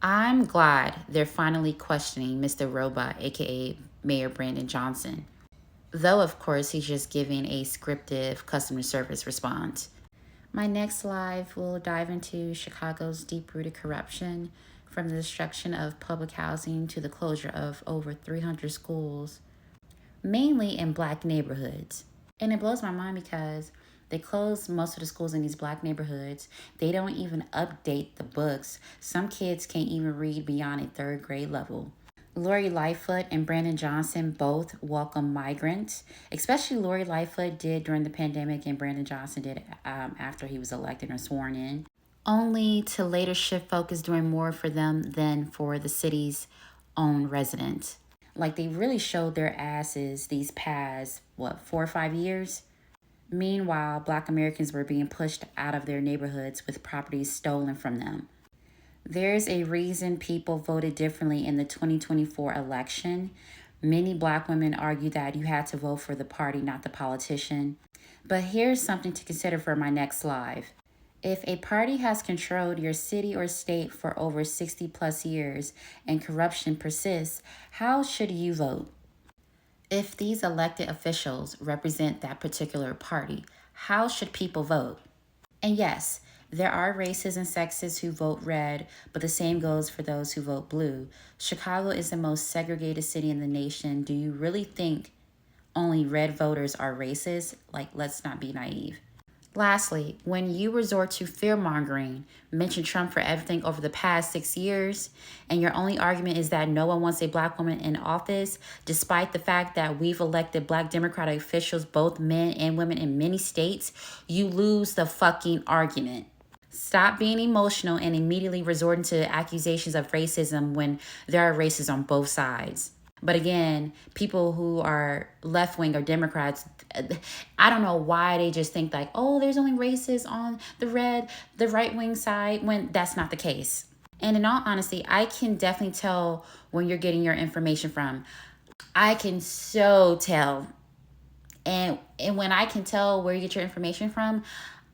I'm glad they're finally questioning Mr. Robot, aka Mayor Brandon Johnson. Though, of course, he's just giving a scripted customer service response. My next live will dive into Chicago's deep rooted corruption, from the destruction of public housing to the closure of over 300 schools, mainly in black neighborhoods. And it blows my mind because they close most of the schools in these black neighborhoods. They don't even update the books. Some kids can't even read beyond a third grade level. Lori Lightfoot and Brandon Johnson both welcome migrants, especially Lori Lightfoot did during the pandemic and Brandon Johnson did after he was elected or sworn in, only to later shift focus doing more for them than for the city's own residents. Like they really showed their asses these past, 4 or 5 years? Meanwhile, Black Americans were being pushed out of their neighborhoods with properties stolen from them. There's a reason people voted differently in the 2024 election. Many Black women argue that you had to vote for the party, not the politician. But here's something to consider for my next live. If a party has controlled your city or state for over 60 plus years and corruption persists, how should you vote? If these elected officials represent that particular party, how should people vote? And yes, there are racists and sexists who vote red, but the same goes for those who vote blue. Chicago is the most segregated city in the nation. Do you really think only red voters are racist? Like, let's not be naive. Lastly, when you resort to fear-mongering, mention Trump for everything over the past 6 years, and your only argument is that no one wants a Black woman in office, despite the fact that we've elected Black Democratic officials, both men and women in many states, you lose the fucking argument. Stop being emotional and immediately resorting to accusations of racism when there are racists on both sides. But again, people who are left-wing or Democrats, I don't know why they just think like, oh, there's only racists on the right-wing side, when that's not the case. And in all honesty, I can definitely tell when you're getting your information from. I can so tell. And when I can tell where you get your information from,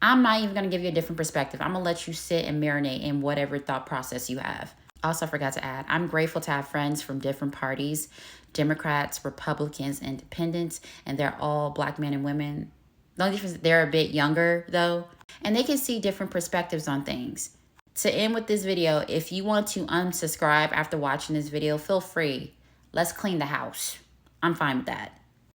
I'm not even going to give you a different perspective. I'm going to let you sit and marinate in whatever thought process you have. Also, I forgot to add, I'm grateful to have friends from different parties, Democrats, Republicans, Independents, and they're all Black men and women. The only difference, they're a bit younger though, and they can see different perspectives on things. To end with this video, if you want to unsubscribe after watching this video, feel free. Let's clean the house. I'm fine with that.